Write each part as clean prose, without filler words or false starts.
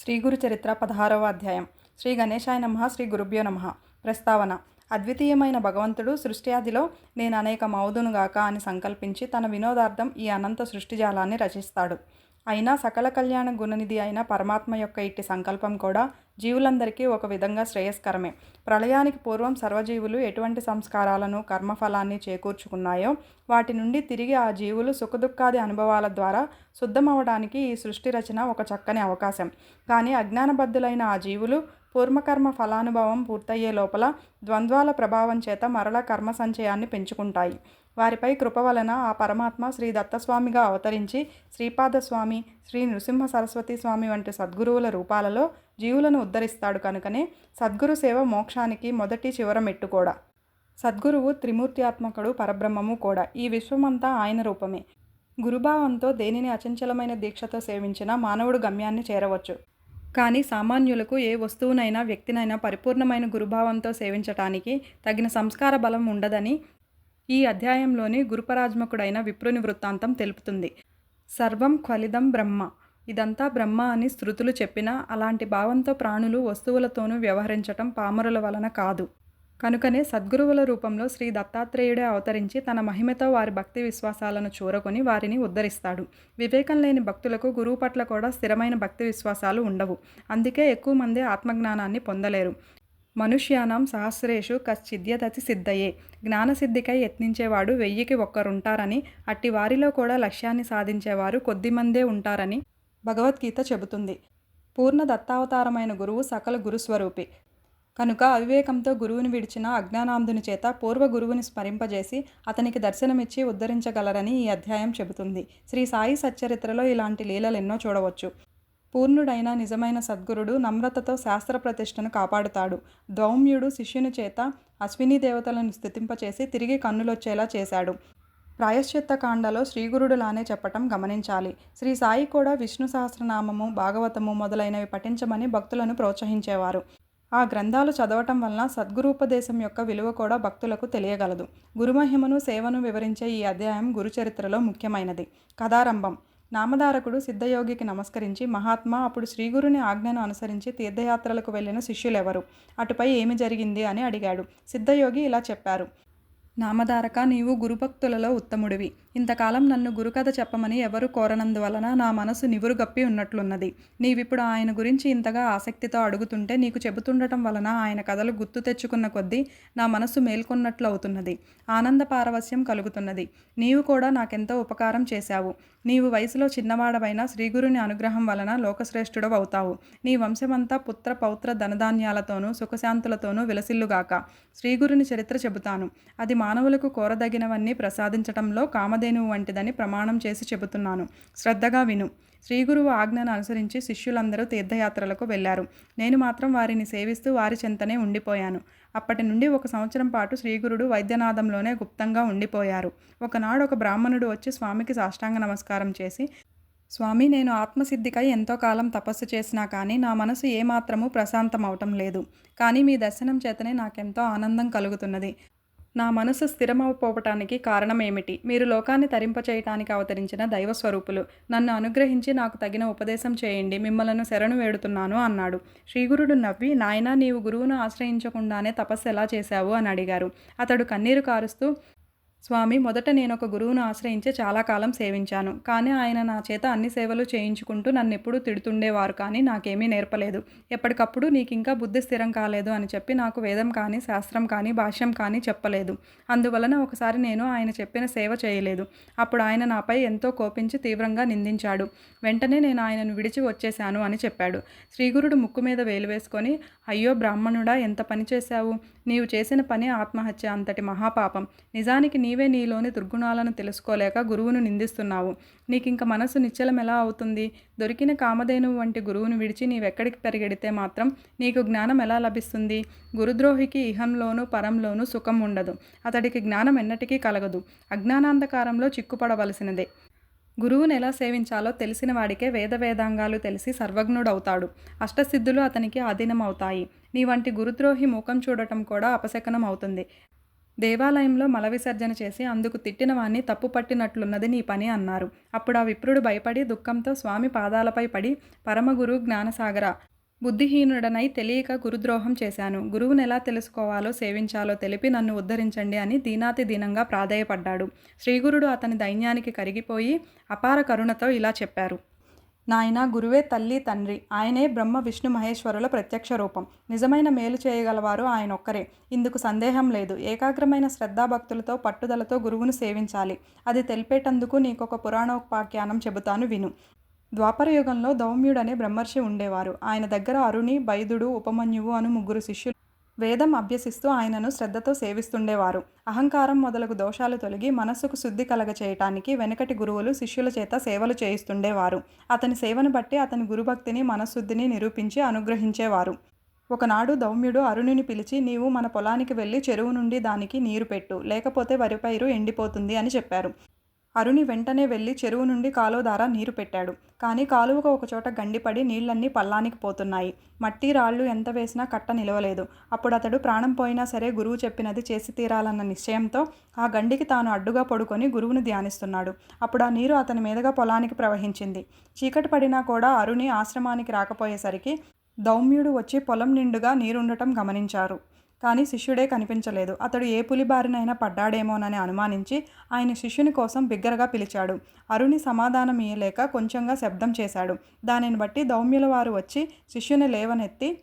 శ్రీ గురు చరిత్ర 16వ అధ్యాయం. శ్రీ గణేశాయ నమః. శ్రీ గురుభ్యో నమః. ప్రస్తావన. అద్వితీయమైన భగవంతుడు సృష్ట్యాదిలో నేను అనేకమౌదునుగాక అని సంకల్పించి తన వినోదార్థం ఈ అనంత సృష్టిజాలాన్ని రచిస్తాడు. అయినా సకల కళ్యాణ గుణనిధి అయిన పరమాత్మ యొక్క ఇట్టి సంకల్పం కూడా జీవులందరికీ ఒక విధంగా శ్రేయస్కరమే. ప్రళయానికి పూర్వం సర్వజీవులు ఎటువంటి సంస్కారాలను కర్మఫలాన్ని చేకూర్చుకున్నాయో వాటి నుండి తిరిగి ఆ జీవులు సుఖదుఖాది అనుభవాల ద్వారా శుద్ధమవడానికి ఈ సృష్టి రచన ఒక చక్కని అవకాశం. కానీ అజ్ఞానబద్ధులైన ఆ జీవులు పూర్వకర్మ ఫలానుభవం పూర్తయ్యే లోపల ద్వంద్వాల ప్రభావం చేత మరల కర్మ సంచయాన్ని పెంచుకుంటాయి. వారిపై కృప వలన ఆ పరమాత్మ శ్రీ దత్తస్వామిగా అవతరించి శ్రీపాదస్వామి, శ్రీ నృసింహ సరస్వతి స్వామి వంటి సద్గురువుల రూపాలలో జీవులను ఉద్ధరిస్తాడు. కనుకనే సద్గురు సేవ మోక్షానికి మొదటి చివర మెట్టు కూడా. సద్గురువు త్రిమూర్త్యాత్మకుడు, పరబ్రహ్మము కూడా. ఈ విశ్వమంతా ఆయన రూపమే. గురుభావంతో దేనిని అచంచలమైన దీక్షతో సేవించినా మానవుడు గమ్యాన్ని చేరవచ్చు. కానీ సామాన్యులకు ఏ వస్తువునైనా వ్యక్తినైనా పరిపూర్ణమైన గురుభావంతో సేవించటానికి తగిన సంస్కార బలం ఉండదని ఈ అధ్యాయంలోని గురుపరాజ్మకుడైన విప్రుని వృత్తాంతం తెలుపుతుంది. సర్వం క్వలిదం బ్రహ్మ, ఇదంతా బ్రహ్మ అని శృతులు చెప్పినా అలాంటి భావంతో ప్రాణులు వస్తువులతోనూ వ్యవహరించటం పామరుల వలన కాదు. కనుకనే సద్గురువుల రూపంలో శ్రీ దత్తాత్రేయుడే అవతరించి తన మహిమతో వారి భక్తి విశ్వాసాలను చూరకొని వారిని ఉద్ధరిస్తాడు. వివేకం లేని భక్తులకు గురువు పట్ల కూడా స్థిరమైన భక్తి విశ్వాసాలు ఉండవు. అందుకే ఎక్కువ మంది ఆత్మజ్ఞానాన్ని పొందలేరు. మనుష్యానాం సహస్రేషు కశ్చిద్యతతి సిద్ధయే, జ్ఞానసిద్ధికై యత్నించేవాడు 1000కి ఒక్కరుంటారని, అట్టి వారిలో కూడా లక్ష్యాన్ని సాధించేవారు కొద్దిమందే ఉంటారని భగవద్గీత చెబుతుంది. పూర్ణ దత్తావతారమైన గురువు సకల గురుస్వరూపి కనుక అవివేకంతో గురువుని విడిచిన అజ్ఞానాంధుని చేత పూర్వ గురువుని స్మరింపజేసి అతనికి దర్శనమిచ్చి ఉద్ధరించగలరని ఈ అధ్యాయం చెబుతుంది. శ్రీ సాయి సచ్చరిత్రలో ఇలాంటి లీలలెన్నో చూడవచ్చు. పూర్ణుడైన నిజమైన సద్గురుడు నమ్రతతో శాస్త్ర ప్రతిష్టను కాపాడుతాడు. దౌమ్యుడు శిష్యుని చేత అశ్విని దేవతలను స్తుతింపచేసి తిరిగి కన్నులొచ్చేలా చేశాడు. ప్రాయశ్చిత్త కాండలో శ్రీగురుడులానే చెప్పటం గమనించాలి. శ్రీ సాయి కూడా విష్ణు సహస్రనామము, భాగవతము మొదలైనవి పఠించమని భక్తులను ప్రోత్సహించేవారు. ఆ గ్రంథాలు చదవటం వలన సద్గురూపదేశం యొక్క విలువ కూడా భక్తులకు తెలియగలదు. గురుమహిమను సేవను వివరించే ఈ అధ్యాయం గురుచరిత్రలో ముఖ్యమైనది. కథారంభం. నామధారకుడు సిద్ధయోగికి నమస్కరించి, మహాత్మా, అప్పుడు శ్రీగురుని ఆజ్ఞను అనుసరించి తీర్థయాత్రలకు వెళ్ళిన శిష్యులెవరు? అటుపై ఏమి జరిగింది అని అడిగాడు. సిద్ధయోగి ఇలా చెప్పారు. నామధారక, నీవు గురుభక్తులలో ఉత్తముడివి. ఇంతకాలం నన్ను గురుకథ చెప్పమని ఎవరు కోరనందువలన నా మనసు నివురుగప్పి ఉన్నట్లున్నది. నీవిప్పుడు ఆయన గురించి ఇంతగా ఆసక్తితో అడుగుతుంటే నీకు చెబుతుండటం వలన ఆయన కథలు గుర్తు తెచ్చుకున్న కొద్దీ నా మనసు మేల్కొన్నట్లు అవుతున్నది. ఆనంద పారవస్యం కలుగుతున్నది. నీవు కూడా నాకెంతో ఉపకారం చేశావు. నీవు వయసులో చిన్నవాడవైనా శ్రీగురుని అనుగ్రహం వలన లోకశ్రేష్ఠుడవు అవుతావు. నీ వంశమంతా పుత్ర పౌత్ర ధనధాన్యాలతోనూ సుఖశాంతులతోనూ విలసిల్లుగాక. శ్రీగురుని చరిత్ర చెబుతాను. అది మానవులకు కోరదగినవన్నీ ప్రసాదించటంలో కామధేనువు వంటిదని ప్రమాణం చేసి చెబుతున్నాను. శ్రద్ధగా విను. శ్రీగురువు ఆజ్ఞను అనుసరించి శిష్యులందరూ తీర్థయాత్రలకు వెళ్లారు. నేను మాత్రం వారిని సేవిస్తూ వారి చెంతనే ఉండిపోయాను. అప్పటి నుండి 1 సంవత్సరం పాటు శ్రీగురుడు వైద్యనాథంలోనే గుప్తంగా ఉండిపోయారు. ఒకనాడు ఒక బ్రాహ్మణుడు వచ్చి స్వామికి సాష్టాంగ నమస్కారం చేసి, స్వామి, నేను ఆత్మసిద్ధికై ఎంతో కాలం తపస్సు చేసినా కానీ నా మనసు ఏమాత్రమూ ప్రశాంతమవటం లేదు. కానీ మీ దర్శనం చేతనే నాకెంతో ఆనందం కలుగుతున్నది. నా మనసు స్థిరమవపోవటానికి కారణమేమిటి? మీరు లోకాన్ని తరింపచేయటానికి అవతరించిన దైవస్వరూపులు. నన్ను అనుగ్రహించి నాకు తగిన ఉపదేశం చేయండి. మిమ్మలను శరణు వేడుతున్నాను అన్నాడు. శ్రీగురుడు నవ్వి, నాయనా, నీవు గురువును ఆశ్రయించకుండానే తపస్సు ఎలా చేశావు అని అడిగారు. అతడు కన్నీరు కారుస్తూ, స్వామి, మొదట నేనొక గురువును ఆశ్రయించి చాలా కాలం సేవించాను. కానీ ఆయన నా చేత అన్ని సేవలు చేయించుకుంటూ నన్నెప్పుడూ తిడుతుండేవారు, కానీ నాకేమీ నేర్పలేదు. ఎప్పటికప్పుడు నీకింకా బుద్ధి స్థిరం కాలేదు అని చెప్పి నాకు వేదం కానీ శాస్త్రం కానీ భాష్యం కానీ చెప్పలేదు. అందువలన ఒకసారి నేను ఆయన చెప్పిన సేవ చేయలేదు. అప్పుడు ఆయన నాపై ఎంతో కోపించి తీవ్రంగా నిందించాడు. వెంటనే నేను ఆయనను విడిచి వచ్చేశాను అని చెప్పాడు. శ్రీగురుడు ముక్కు మీద వేలు వేసుకొని, అయ్యో బ్రాహ్మణుడా, ఎంత పని చేశావు? నీవు చేసిన పని ఆత్మహత్య అంతటి మహాపాపం. నిజానికి నీవే నీలోని దుర్గుణాలను తెలుసుకోలేక గురువును నిందిస్తున్నావు. నీకింక మనసు నిశ్చలం ఎలా అవుతుంది? దొరికిన కామధేనువు వంటి గురువును విడిచి నీవెక్కడికి పరిగెడితే మాత్రం నీకు జ్ఞానం ఎలా లభిస్తుంది? గురుద్రోహికి ఇహంలోనూ పరంలోనూ సుఖం ఉండదు. అతడికి జ్ఞానం ఎన్నటికీ కలగదు. అజ్ఞానాంధకారంలో చిక్కుపడవలసినదే. గురువుని ఎలా సేవించాలో తెలిసిన వాడికే వేదాంగాలు తెలిసి సర్వజ్ఞుడవుతాడు. అష్టసిద్ధులు అతనికి ఆధీనం అవుతాయి. నీ వంటి గురుద్రోహి ముఖం చూడటం కూడా అపశకనం అవుతుంది. దేవాలయంలో మల విసర్జన చేసి అందుకు తిట్టిన వాణ్ణి తప్పు పట్టినట్లున్నది నీ పని అన్నారు. అప్పుడు ఆ విప్రుడు భయపడి దుఃఖంతో స్వామి పాదాలపై పడి, పరమగురు జ్ఞానసాగర, బుద్ధిహీనుడనై తెలియక గురుద్రోహం చేశాను. గురువునెలా తెలుసుకోవాలో సేవించాలో తెలిపి నన్ను ఉద్ధరించండి అని దీనాతి దీనంగా ప్రాధేయపడ్డాడు. శ్రీగురుడు అతని దైన్యానికి కరిగిపోయి అపార కరుణతో ఇలా చెప్పారు. నాయనా, గురువే తల్లి తండ్రి. ఆయనే బ్రహ్మ విష్ణు మహేశ్వరుల ప్రత్యక్ష రూపం. నిజమైన మేలు చేయగలవారు ఆయనొక్కరే. ఇందుకు సందేహం లేదు. ఏకాగ్రమైన శ్రద్ధాభక్తులతో పట్టుదలతో గురువును సేవించాలి. అది తెలిపేటందుకు నీకొక పురాణోపాఖ్యానం చెబుతాను విను. ద్వాపర యుగంలో దౌమ్యుడనే బ్రహ్మర్షి ఉండేవారు. ఆయన దగ్గర అరుణి, బైదుడు, ఉపమన్యువు అను ముగ్గురు శిష్యులు వేదం అభ్యసిస్తూ ఆయనను శ్రద్ధతో సేవిస్తుండేవారు. అహంకారం మొదలగు దోషాలు తొలగి మనస్సుకు శుద్ధి కలగచేయటానికి వెనకటి గురువులు శిష్యుల చేత సేవలు చేయిస్తుండేవారు. అతని సేవను బట్టి అతని గురుభక్తిని మనశ్శుద్ధిని నిరూపించి అనుగ్రహించేవారు. ఒకనాడు దౌమ్యుడు అరుణిని పిలిచి, నీవు మన పొలానికి వెళ్ళి చెరువు నుండి దానికి నీరు పెట్టు, లేకపోతే వరి పైరు ఎండిపోతుంది అని చెప్పారు. అరుణి వెంటనే వెళ్ళి చెరువు నుండి కాలువ ద్వారా నీరు పెట్టాడు. కానీ కాలువకు ఒకచోట గండిపడి నీళ్లన్నీ పల్లానికి పోతున్నాయి. మట్టి రాళ్లు ఎంత వేసినా కట్ట నిలవలేదు. అప్పుడు అతడు ప్రాణం పోయినా సరే గురువు చెప్పినది చేసి తీరాలన్న నిశ్చయంతో ఆ గండికి తాను అడ్డుగా పడుకొని గురువును ధ్యానిస్తున్నాడు. అప్పుడు ఆ నీరు అతని మీదుగా పొలానికి ప్రవహించింది. చీకటి పడినా కూడా అరుణి ఆశ్రమానికి రాకపోయేసరికి దౌమ్యుడు వచ్చి పొలం నిండుగా నీరుండటం గమనించారు. కానీ శిష్యుడే కనిపించలేదు. అతడు ఏ పులి బారినైనా పడ్డాడేమోనని అనుమానించి ఆయన శిష్యుని కోసం బిగ్గరగా పిలిచాడు. అరుణి సమాధానం ఇయ్యలేక కొంచెంగా శబ్దం చేశాడు. దానిని బట్టి దౌమ్యుల వారు వచ్చి శిష్యుని లేవనెత్తి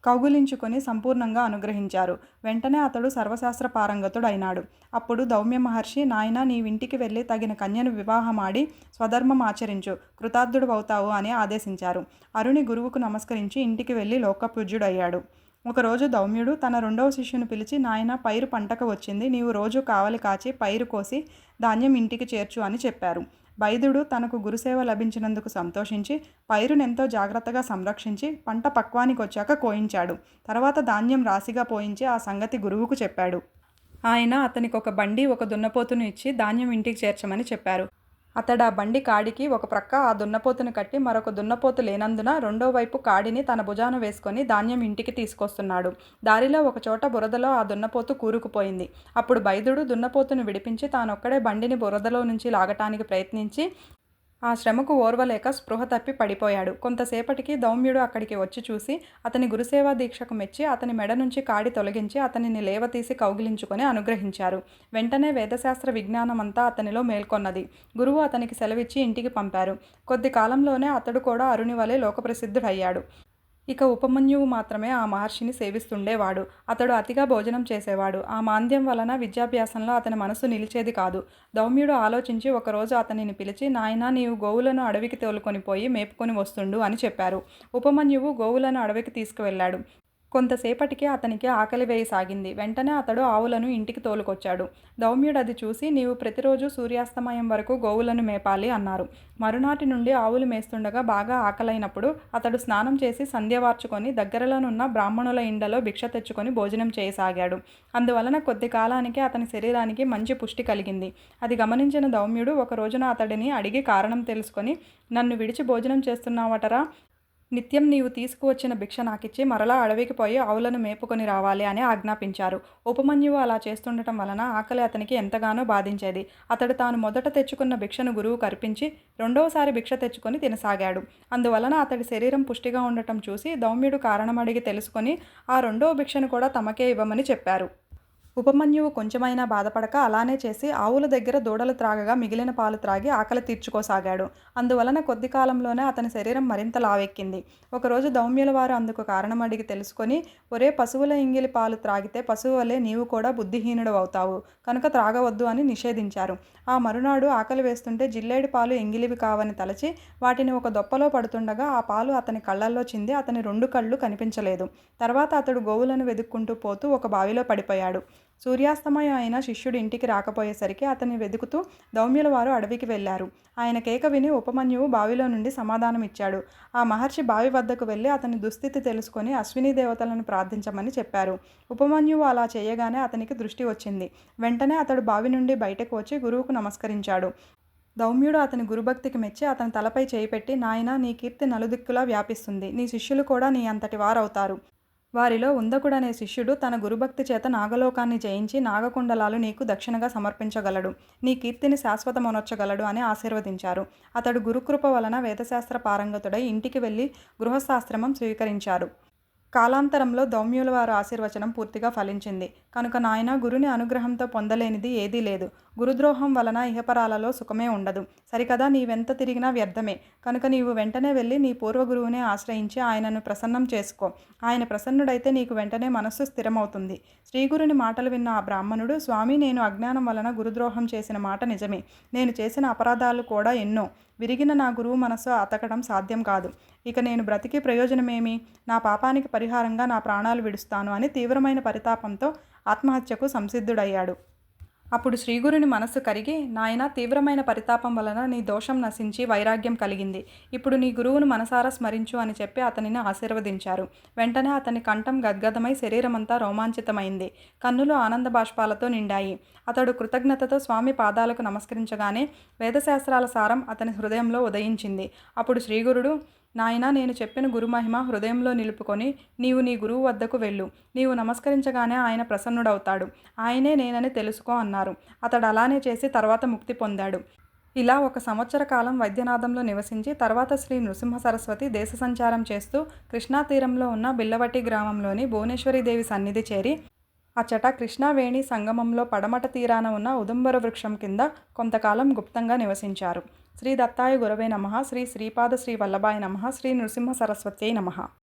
కౌగులించుకొని సంపూర్ణంగా అనుగ్రహించారు. వెంటనే అతడు సర్వశాస్త్ర పారంగతుడైనాడు. అప్పుడు దౌమ్య మహర్షి, నాయన, నీవింటికి వెళ్ళి తగిన కన్యను వివాహమాడి స్వధర్మం ఆచరించు, కృతార్థుడు అవుతావు అని ఆదేశించారు. అరుణి గురువుకు నమస్కరించి ఇంటికి వెళ్ళి లోకపూజ్యుడయ్యాడు. ఒకరోజు దౌమ్యుడు తన రెండవ శిష్యుని పిలిచి, నాయన, పైరు పంటకు వచ్చింది. నీవు రోజు కావలి కాచి పైరు కోసి ధాన్యం ఇంటికి చేర్చు అని చెప్పారు. బైదుడు తనకు గురుసేవ లభించినందుకు సంతోషించి పైరునెంతో జాగ్రత్తగా సంరక్షించి పంట పక్వానికి వచ్చాక కోయించాడు. తర్వాత ధాన్యం రాశిగా పోయించి ఆ సంగతి గురువుకు చెప్పాడు. ఆయన అతనికి ఒక బండి, ఒక దున్నపోతును ఇచ్చి ధాన్యం ఇంటికి చేర్చమని చెప్పారు. అతడు ఆ బండి కాడికి ఒక ప్రక్క ఆ దున్నపోతును కట్టి మరొక దున్నపోతు లేనందున రెండో వైపు కాడిని తన భుజాన వేసుకొని ధాన్యం ఇంటికి తీసుకొస్తున్నాడు. దారిలో ఒకచోట బురదలో ఆ దున్నపోతు కూరుకుపోయింది. అప్పుడు బైదుడు దున్నపోతును విడిపించి తానొక్కడే బండిని బురదలో నుంచి లాగటానికి ప్రయత్నించి ఆ శ్రమకు ఓర్వలేక స్పృహ తప్పి పడిపోయాడు. కొంతసేపటికి దౌమ్యుడు అక్కడికి వచ్చి చూసి అతని గురుసేవా దీక్షకు మెచ్చి అతని మెడ నుంచి కాడి తొలగించి అతనిని లేవతీసి కౌగిలించుకొని అనుగ్రహించారు. వెంటనే వేదశాస్త్ర విజ్ఞానమంతా అతనిలో మేల్కొన్నది. గురువు అతనికి సెలవిచ్చి ఇంటికి పంపారు. కొద్ది కాలంలోనే అతడు కూడా అరుణి వలె లోకప్రసిద్ధుడయ్యాడు. ఇక ఉపమన్యువు మాత్రమే ఆ మహర్షిని సేవిస్తుండేవాడు. అతడు అతిగా భోజనం చేసేవాడు. ఆ మాంద్యం వలన విద్యాభ్యాసంలో అతని మనసు నిలిచేది కాదు. దౌమ్యుడు ఆలోచించి ఒకరోజు అతనిని పిలిచి, నాయనా, నీవు గోవులను అడవికి తోలుకొని పోయి మేపుకొని వస్తుండు అని చెప్పారు. ఉపమన్యువు గోవులను అడవికి తీసుకువెళ్ళాడు. కొంతసేపటికి అతనికి ఆకలి వేయసాగింది. వెంటనే అతడు ఆవులను ఇంటికి తోలుకొచ్చాడు. దౌమ్యుడు అది చూసి, నీవు ప్రతిరోజు సూర్యాస్తమయం వరకు గోవులను మేపాలి అన్నారు. మరునాటి నుండి ఆవులు మేస్తుండగా బాగా ఆకలైనప్పుడు అతడు స్నానం చేసి సంధ్యవార్చుకొని దగ్గరలోనున్న బ్రాహ్మణుల ఇండలో భిక్ష తెచ్చుకొని భోజనం చేయసాగాడు. అందువలన కొద్ది కాలానికి అతని శరీరానికి మంచి పుష్టి కలిగింది. అది గమనించిన దౌమ్యుడు ఒక రోజున అతడిని అడిగి కారణం తెలుసుకొని, నన్ను విడిచి భోజనం చేస్తున్నావటరా, నిత్యం నీవు తీసుకువచ్చిన భిక్ష నాకిచ్చి మరలా అడవికి పోయి ఆవులను మేపుకొని రావాలి అని ఆజ్ఞాపించారు. ఉపమన్యువు అలా చేస్తుండటం వలన ఆకలి అతనికి ఎంతగానో బాధించేది. అతడు తాను మొదట తెచ్చుకున్న భిక్షను గురువుకు అర్పించి రెండవసారి భిక్ష తెచ్చుకొని తినసాగాడు. అందువలన అతడి శరీరం పుష్టిగా ఉండటం చూసి దౌమ్యుడు కారణం అడిగి తెలుసుకొని ఆ రెండవ భిక్షను కూడా తమకే ఇవ్వమని చెప్పారు. ఉపమన్యువు కొంచెమైనా బాధపడక అలానే చేసి ఆవుల దగ్గర దూడలు త్రాగగా మిగిలిన పాలు త్రాగి ఆకలి తీర్చుకోసాగాడు. అందువలన కొద్ది కాలంలోనే అతని శరీరం మరింత లావెక్కింది. ఒకరోజు దౌమ్యుల వారు అందుకు కారణం అడిగి తెలుసుకొని, ఒరే, పశువుల ఇంగిలి పాలు త్రాగితే పశువు వలె నీవు కూడా బుద్ధిహీనుడు అవుతావు, కనుక త్రాగవద్దు అని నిషేధించారు. ఆ మరునాడు ఆకలి వేస్తుంటే జిల్లేడి పాలు ఎంగిలివి కావని తలచి వాటిని ఒక దొప్పలో పడుతుండగా ఆ పాలు అతని కళ్ళల్లో చింది అతని రెండు కళ్ళు కనిపించలేదు. తర్వాత అతడు గోవులను వెతుక్కుంటూ పోతూ ఒక బావిలో పడిపోయాడు. సూర్యాస్తమయం అయిన శిష్యుడు ఇంటికి రాకపోయేసరికి అతన్ని వెతుకుతూ దౌమ్యుల వారు అడవికి వెళ్లారు. ఆయన కేక విని ఉపమన్యువు బావిలో నుండి సమాధానం ఇచ్చాడు. ఆ మహర్షి బావి వద్దకు వెళ్ళి అతని దుస్థితి తెలుసుకొని అశ్విని దేవతలను ప్రార్థించమని చెప్పారు. ఉపమన్యువు అలా చేయగానే అతనికి దృష్టి వచ్చింది. వెంటనే అతడు బావి నుండి బయటకు వచ్చి గురువుకు నమస్కరించాడు. దౌమ్యుడు అతని గురుభక్తికి మెచ్చి అతని తలపై చేయి పెట్టి, నాయనా, నీ కీర్తి నలుదిక్కులా వ్యాపిస్తుంది. నీ శిష్యులు కూడా నీ అంతటి వారవుతారు. వారిలో ఉందకుడనే శిష్యుడు తన గురుభక్తి చేత నాగలోకాన్ని జయించి నాగకుండలాలు నీకు దక్షిణగా సమర్పించగలడు, నీ కీర్తిని శాశ్వతమొనర్చగలడు అని ఆశీర్వదించారు. అతడు గురుకృప వలన వేదశాస్త్ర పారంగతుడై ఇంటికి వెళ్ళి గృహస్థాశ్రమం స్వీకరించారు. కాలాంతరంలో దౌమ్యుల వారి ఆశీర్వచనం పూర్తిగా ఫలించింది. కనుక నాయన, గురుని అనుగ్రహంతో పొందలేనిది ఏదీ లేదు. గురుద్రోహం వలన ఇహపరాలలో సుఖమే ఉండదు. సరికదా, నీవెంత తిరిగినా వ్యర్థమే. కనుక నీవు వెంటనే వెళ్ళి నీ పూర్వ గురువునే ఆశ్రయించి ఆయనను ప్రసన్నం చేసుకో. ఆయన ప్రసన్నుడైతే నీకు వెంటనే మనస్సు స్థిరమవుతుంది. శ్రీగురుని మాటలు విన్న ఆ బ్రాహ్మణుడు, స్వామి, నేను అజ్ఞానం వలన గురుద్రోహం చేసిన మాట నిజమే. నేను చేసిన అపరాధాలు కూడా ఎన్నో. విరిగిన నా గురువు మనస్సు అతకడం సాధ్యం కాదు. ఇక నేను బ్రతికి ప్రయోజనమేమి? నా పాపానికి పరిహారంగా నా ప్రాణాలు విడుస్తాను అని తీవ్రమైన పరితాపంతో ఆత్మహత్యకు సంసిద్ధుడయ్యాడు. అప్పుడు శ్రీగురుని మనస్సు కరిగి, నాయన, తీవ్రమైన పరితాపం వలన నీ దోషం నశించి వైరాగ్యం కలిగింది. ఇప్పుడు నీ గురువును మనసారా స్మరించు అని చెప్పి అతనిని ఆశీర్వదించారు. వెంటనే అతని కంఠం గద్గదమై శరీరమంతా రోమాంచితమైంది. కన్నులు ఆనంద బాష్పాలతో నిండాయి. అతడు కృతజ్ఞతతో స్వామి పాదాలకు నమస్కరించగానే వేదశాస్త్రాల సారం అతని హృదయంలో ఉదయించింది. అప్పుడు శ్రీగురుడు, నాయనా, నేను చెప్పిన గురుమహిమ హృదయంలో నిలుపుకొని నీవు నీ గురువు వద్దకు వెళ్ళు. నీవు నమస్కరించగానే ఆయన ప్రసన్నుడవుతాడు. ఆయనే నేనని తెలుసుకో అన్నారు. అతడు అలానే చేసి తర్వాత ముక్తి పొందాడు. ఇలా 1 సంవత్సర కాలం వైద్యనాథంలో నివసించి తర్వాత శ్రీ నృసింహ సరస్వతి దేశ సంచారం చేస్తూ కృష్ణా తీరంలో ఉన్న బిల్లవటి గ్రామంలోని భువనేశ్వరీదేవి సన్నిధి చేరి అచ్చట కృష్ణావేణి సంగమంలో పడమట తీరాన ఉన్న ఉదుంబర వృక్షం కింద కొంతకాలం గుప్తంగా నివసించారు. శ్రీ దత్తాయ గురవే నమః. శ్రీ శ్రీపాద శ్రీ వల్లభాయ నమః. శ్రీ నృసింహ సరస్వత్యై నమః.